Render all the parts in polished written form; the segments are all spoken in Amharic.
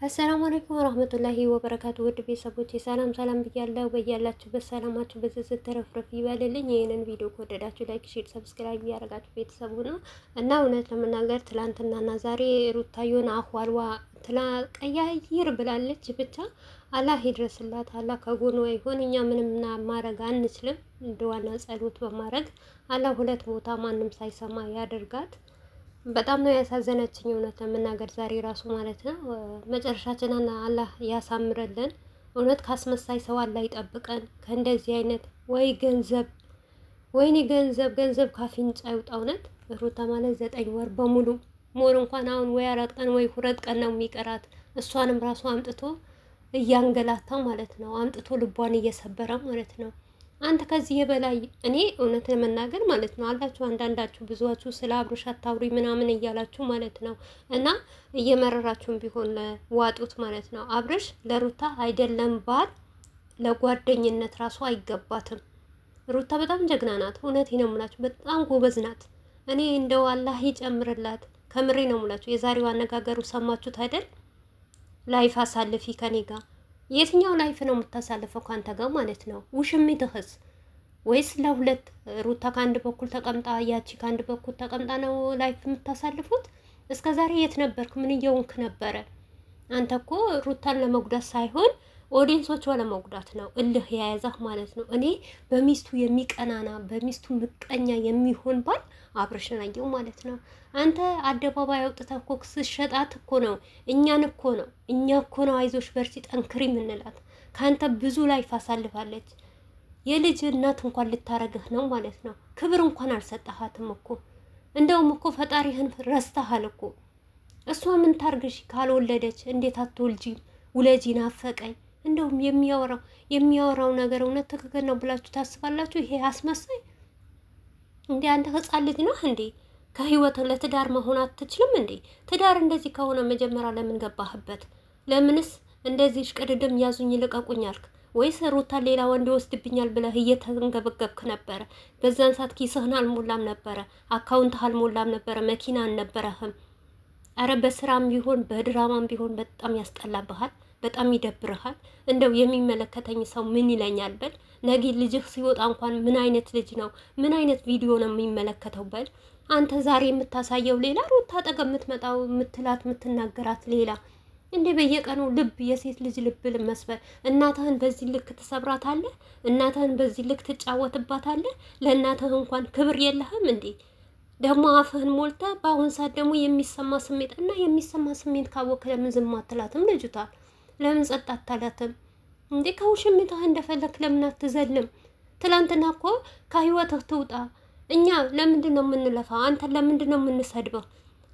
አሰላሙ አለይኩም ወራህመቱላሂ ወበረካቱ። ውድ ቤተሰቦቼ ሰላም ሰላም ብያለሁ። በያላችሁበት ሰላማችሁ በዝዝት ተረፍረፍ ይበልልኝ። ይህንን ቪዲዮ ከወደዳችሁ ላይክ፣ ሼር፣ ሰብስክራይብ እያደረጋችሁ ቤተሰቡ ነው እና እውነት ለመናገር ትላንትናና ዛሬ ሩታዮን አህዋልዋ ቀያይር ብላለች። ብቻ አላህ ይድረስላት፣ አላህ ከጎኗ ይሁን። እኛ ምንም ማድረግ አንችልም። ድዋና ጸሎት በማድረግ አላህ ሁለት ቦታ ማንም ሳይሰማ ያደርጋት። በጣም ነው ያሳዘነችኝ እውነት ለመናገር ዛሬ ራሱ ማለት ነው። መጨረሻችንን አላህ ያሳምረልን። እውነት ካስመሳይ ሰው አላህ ይጠብቀን ከእንደዚህ አይነት ወይ ገንዘብ ወይኔ ገንዘብ ካፊንጫ ይውጣ። እውነት ሩታ ማለት 9 ወር በሙሉ ሞር እንኳን አሁን ወይ 4 ቀን ወይ 2 ቀን ነው የሚቀራት። እሷንም ራሱ አምጥቶ እያንገላታ ማለት ነው። አምጥቶ ልቧን እየሰበረ ማለት ነው። አንተ ከዚህ የበላይ እኔ እውነት ለመናገር ማለት ነው አላችሁ አንዳንዳችሁ ብዙዋችሁ ስለ አብርሽ አታውሪ ምናምን እያላችሁ ማለት ነው። እና እየመረራችሁም ቢሆን ዋጡት ማለት ነው። አብርሽ ለሩታ አይደለም ባል ለጓደኝነት ራሱ አይገባትም። ሩታ በጣም ጀግና ናት። እውነቴ ነው የምላችሁ በጣም ጎበዝ ናት። እኔ እንደው አላህ ይጨምርላት ከምሬ ነው የምላችሁ። የዛሬው አነጋገሩ ሰማችሁት አይደል? ላይፍ አሳልፊ ከኔ ጋር የትኛው ላይፍ ነው የምታሳልፈው ካንተ ጋር ማለት ነው? ውሽሚትህስ ወይስ ለሁለት ሩታ ከአንድ በኩል ተቀምጣ ያቺ ከአንድ በኩል ተቀምጣ ነው ላይፍ የምታሳልፉት? እስከ ዛሬ የት ነበርክ? ምን እየሆንክ ነበረ? አንተ እኮ ሩታን ለመጉዳት ሳይሆን ኦዲየንሶቿ ለመጉዳት ነው እልህ የያዛህ ማለት ነው። እኔ በሚስቱ የሚቀናና በሚስቱ ምቀኛ የሚሆን ባል አብርሽን አየው ማለት ነው። አንተ አደባባይ አውጥተህ እኮ ስትሸጣት እኮ ነው እኛ እኮ ነው አይዞሽ በርቺ ጠንክሪ የምንላት። ከአንተ ብዙ ላይፍ አሳልፋለች። የልጅ እናት እንኳን ልታረግህ ነው ማለት ነው። ክብር እንኳን አልሰጠሃትም እኮ። እንደውም እኮ ፈጣሪህን ረስተሃል እኮ። እሷ ምን ታርግሽ? ካልወለደች እንዴት አትወልጂም? ውለጂ ናፈቀኝ። እንደውም የሚያወራው ነገር እውነት ትክክል ነው ብላችሁ ታስባላችሁ? ይሄ አስመሳይ እንዴ! አንተ ህፃን ልጅ ነህ እንዴ? ከህይወት ለትዳር መሆን አትችልም እንዴ? ትዳር እንደዚህ ከሆነ መጀመሪያ ለምን ገባህበት? ለምንስ እንደዚህ ሽቅድድም ያዙኝ ልቀቁኝ አልክ? ወይስ ሩታ ሌላ ወንድ ይወስድብኛል ብለህ እየተንገበገብክ ነበረ? በዛን ሰዓት ኪስህን አልሞላም ነበረ፣ አካውንትህ አልሞላም ነበረ፣ መኪና አልነበረህም። አረ በስራም ቢሆን በድራማም ቢሆን በጣም ያስጠላብሃል፣ በጣም ይደብርሃል። እንደው የሚመለከተኝ ሰው ምን ይለኛል በል። ነገ ልጅህ ሲወጣ እንኳን ምን አይነት ልጅ ነው ምን አይነት ቪዲዮ ነው የሚመለከተው በል። አንተ ዛሬ የምታሳየው ሌላ፣ ሩታ አጠገብ የምትመጣው የምትላት የምትናገራት ሌላ። እንዴ በየቀኑ ልብ የሴት ልጅ ልብ መስበር። እናትህን በዚህ ልክ ትሰብራታለህ? እናትህን በዚህ ልክ ትጫወትባታለህ? ለእናትህ እንኳን ክብር የለህም እንዴ? ደግሞ አፍህን ሞልተ በአሁን ሰዓት ደግሞ የሚሰማ ስሜት እና የሚሰማ ስሜት ካወቅ ለምን ዝም አትላትም? ልጅቷ ለምን ጸጥ አታላትም እንዴ? ከውሽሚትህ እንደፈለክ ለምን አትዘልም? ትላንትና እኮ ከህይወትህ ትውጣ። እኛ ለምንድን ነው የምንለፋ? አንተን ለምንድን ነው የምንሰድበው?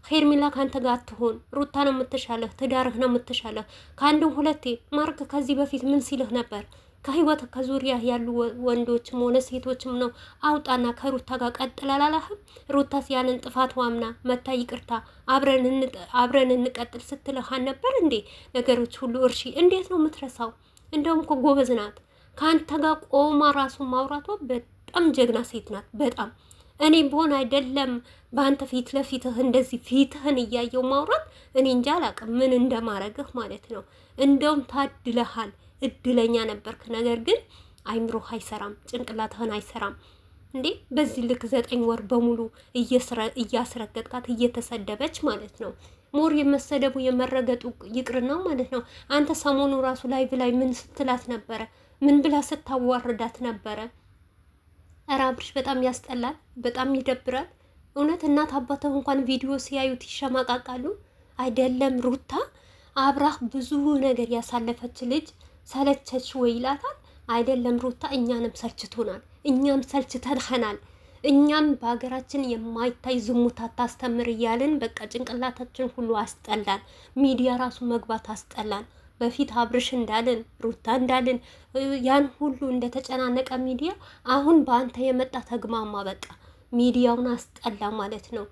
ሄርሜላ ካንተ ጋር አትሆን። ሩታ ነው የምትሻለህ፣ ትዳርህ ነው የምትሻለህ። ከአንድም ሁለቴ ማርክ ከዚህ በፊት ምን ሲልህ ነበር? ከህይወት ከዙሪያ ያሉ ወንዶችም ሆነ ሴቶችም ነው አውጣና ከሩታ ጋር ቀጥል አላለህም? ሩታስ ያንን ጥፋት ዋምና መታ ይቅርታ አብረን እንቀጥል ስትልህ ነበር እንዴ? ነገሮች ሁሉ እርሺ። እንዴት ነው የምትረሳው? እንደውም እኮ ጎበዝ ናት። ከአንተ ጋር ቆማ ራሱ ማውራቷ በጣም ጀግና ሴት ናት። በጣም እኔ በሆን አይደለም በአንተ ፊት ለፊትህ እንደዚህ ፊትህን እያየው ማውራት እኔ እንጃ አላቅም ምን እንደማረግህ ማለት ነው። እንደውም ታድለሃል፣ እድለኛ ነበርክ። ነገር ግን አይምሮህ አይሰራም፣ ጭንቅላትህን አይሰራም እንዴ። በዚህ ልክ 9 ወር በሙሉ እያስረገጥካት እየተሰደበች ማለት ነው። ሞር የመሰደቡ የመረገጡ ይቅርና ማለት ነው። አንተ ሰሞኑ ራሱ ላይቭ ላይ ምን ስትላት ነበረ? ምን ብላ ስታዋርዳት ነበረ? ኧረ አብርሽ በጣም ያስጠላል፣ በጣም ይደብራል። እውነት እናት አባትህ እንኳን ቪዲዮ ሲያዩት ይሸማቃቃሉ። አይደለም ሩታ አብራህ ብዙ ነገር ያሳለፈች ልጅ ሰለቸች ወይ ይላታል። አይደለም ሩታ እኛንም ሰልችቶናል፣ እኛም ሰልችተንኸናል። እኛም በሀገራችን የማይታይ ዝሙት አታስተምር እያልን በቃ ጭንቅላታችን ሁሉ አስጠላን። ሚዲያ ራሱ መግባት አስጠላን። በፊት አብርሽ እንዳልን ሩታ እንዳልን ያን ሁሉ እንደተጨናነቀ ሚዲያ አሁን በአንተ የመጣ ተግማማ። በቃ ሚዲያውን አስጠላ ማለት ነው።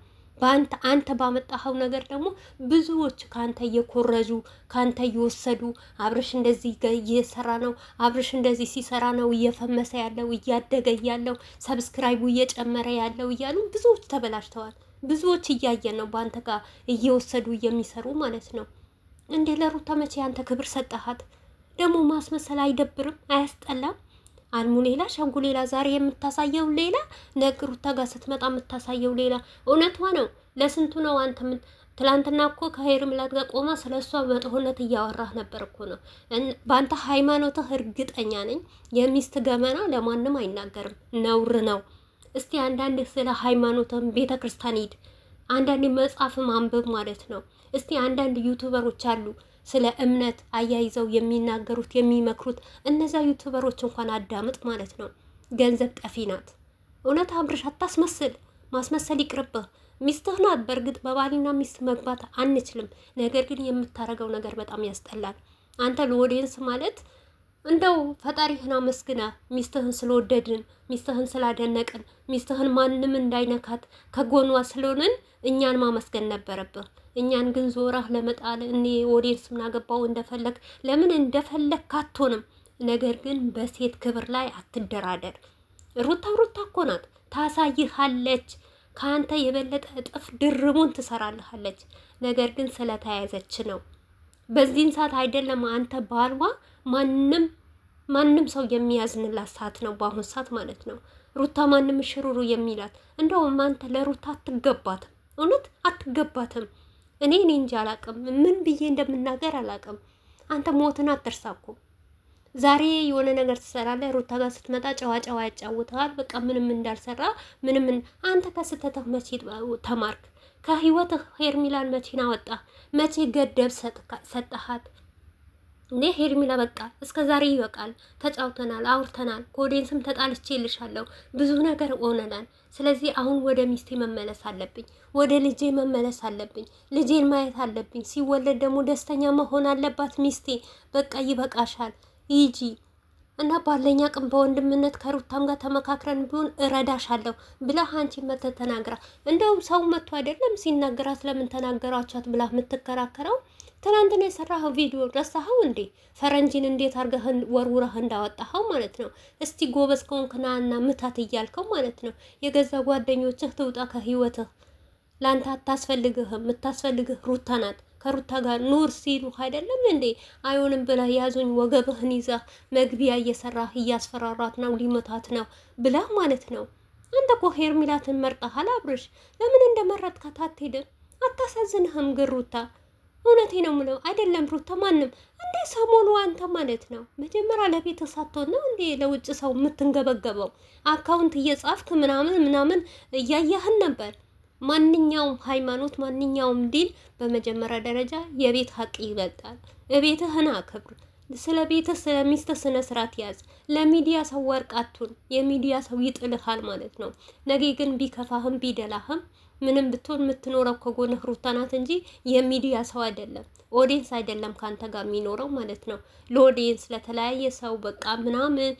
አንተ ባመጣኸው ነገር ደግሞ ብዙዎች ከአንተ እየኮረጁ ከአንተ እየወሰዱ አብርሽ እንደዚህ እየሰራ ነው፣ አብርሽ እንደዚህ ሲሰራ ነው እየፈመሰ ያለው እያደገ ያለው ሰብስክራይቡ እየጨመረ ያለው እያሉ ብዙዎች ተበላሽተዋል። ብዙዎች እያየን ነው በአንተ ጋር እየወሰዱ የሚሰሩ ማለት ነው። እንዴ? ለሩታ መቼ አንተ ክብር ሰጠሃት? ደግሞ ማስመሰል አይደብርም? አያስጠላም? አልሙ ሌላ ሸንጉ ሌላ፣ ዛሬ የምታሳየው ሌላ፣ ነገ ሩታ ጋር ስትመጣ የምታሳየው ሌላ። እውነቷ ነው። ለስንቱ ነው አንተ ትላንትና እኮ ከሄርሜላት ጋር ቆማ ስለ እሷ መጥፎነት እያወራህ ነበር እኮ ነው። በአንተ ሃይማኖትህ እርግጠኛ ነኝ የሚስት ገመና ለማንም አይናገርም፣ ነውር ነው። እስቲ አንዳንድ ስለ ሃይማኖትም ቤተ ክርስቲያን ሂድ፣ አንዳንድ መጽሐፍ ማንበብ ማለት ነው። እስቲ አንዳንድ ዩቱበሮች አሉ ስለ እምነት አያይዘው የሚናገሩት የሚመክሩት፣ እነዛ ዩቱበሮች እንኳን አዳምጥ ማለት ነው። ገንዘብ ጠፊ ናት። እውነት አብርሽ አታስመስል፣ ማስመሰል ይቅርብህ። ሚስትህ ናት። በእርግጥ በባልና ሚስት መግባት አንችልም፣ ነገር ግን የምታረገው ነገር በጣም ያስጠላል። አንተ ለኦዲየንስ ማለት እንደው ፈጣሪህን አመስግና፣ ሚስትህን ስለወደድን፣ ሚስትህን ስላደነቅን፣ ሚስትህን ማንም እንዳይነካት ከጎኗ ስለሆንን እኛን ማመስገን ነበረብህ። እኛን ግን ዞራህ ለመጣል እኔ ኦዲየንስ ምናገባው እንደፈለግ ለምን እንደፈለግ ካትሆንም፣ ነገር ግን በሴት ክብር ላይ አትደራደር። ሩታ እኮ ናት፣ ታሳይሃለች። ከአንተ የበለጠ እጥፍ ድርቡን ትሰራልሃለች። ነገር ግን ስለተያያዘች ነው። በዚህን ሰዓት አይደለም አንተ ባልዋ ማንም ሰው የሚያዝንላት ሰዓት ነው፣ በአሁን ሰዓት ማለት ነው። ሩታ ማንም ሽሩሩ የሚላት እንደውም አንተ ለሩታ አትገባትም፣ እውነት አትገባትም። እኔ እንጂ አላቅም፣ ምን ብዬ እንደምናገር አላቅም። አንተ ሞትን አትርሳኩ። ዛሬ የሆነ ነገር ትሰራለህ፣ ሩታ ጋር ስትመጣ ጨዋ ያጫውተዋል። በቃ ምንም እንዳልሰራ አንተ ከስተተህ መቼ ተማርክ? ከህይወትህ ሄርሚላን መቼን አወጣ? መቼ ገደብ ሰጠሃት? እኔ ሄርሚላ በቃ እስከ ዛሬ ይበቃል። ተጫውተናል፣ አውርተናል። ከኦዲየንስም ተጣልቼ ይልሻለሁ፣ ብዙ ነገር ሆነናል። ስለዚህ አሁን ወደ ሚስቴ መመለስ አለብኝ፣ ወደ ልጄ መመለስ አለብኝ። ልጄን ማየት አለብኝ። ሲወለድ ደግሞ ደስተኛ መሆን አለባት ሚስቴ። በቃ ይበቃሻል፣ ሂጂ እና ባለኝ አቅም በወንድምነት ከሩታም ጋር ተመካክረን ቢሆን እረዳሻለሁ ብላ አንቺ መተህ ተናግራ፣ እንደውም ሰው መጥቶ አይደለም ሲናገራት ለምን ተናገራቻት ብላ የምትከራከረው። ትናንትና የሰራኸው ቪዲዮ ረሳኸው እንዴ? ፈረንጂን እንዴት አርገህን ወርውረህ እንዳወጣኸው ማለት ነው። እስቲ ጎበዝ ከሆንክና ምታት እያልከው ማለት ነው። የገዛ ጓደኞችህ ትውጣ ከህይወትህ። ለአንተ አታስፈልግህም። የምታስፈልግህ ሩታ ናት። ከሩታ ጋር ኑር ሲሉ አይደለም እንዴ? አይሆንም ብላ ያዙኝ ወገብህን ይዘህ መግቢያ እየሰራህ እያስፈራራት ነው፣ ሊመታት ነው ብላ ማለት ነው። አንተ እኮ ሄርሜላትን መርጠሃል አብርሽ። ለምን እንደመረጥካት አትሄድም? አታሳዝንህም ግን ሩታ? እውነቴ ነው የምለው አይደለም ሩታ ማንም እንዴ ሰሞኑ አንተ ማለት ነው መጀመሪያ ለቤት ሳትሆን ነው እንዴ ለውጭ ሰው የምትንገበገበው? አካውንት እየጻፍክ ምናምን እያያህን ነበር። ማንኛውም ሃይማኖት ማንኛውም ዲን በመጀመሪያ ደረጃ የቤት ሀቅ ይበልጣል። ቤትህን አክብር። ስለ ቤትህ ስለ ሚስትህ ስነ ስርዓት ያዝ። ለሚዲያ ሰው ወርቅ አትሁን። የሚዲያ ሰው ይጥልሃል ማለት ነው። ነገ ግን ቢከፋህም ቢደላህም ምንም ብትሆን የምትኖረው ከጎንህ ሩታ ናት እንጂ የሚዲያ ሰው አይደለም። ኦዲየንስ አይደለም ካንተ ጋር የሚኖረው ማለት ነው። ለኦዲየንስ ለተለያየ ሰው በቃ ምናምን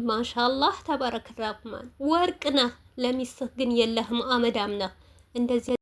ማሻአላህ ተባረክ ረህማን ወርቅ ነህ። ለሚስትህ ግን የለህም፣ አመዳም ነህ እንደዚህ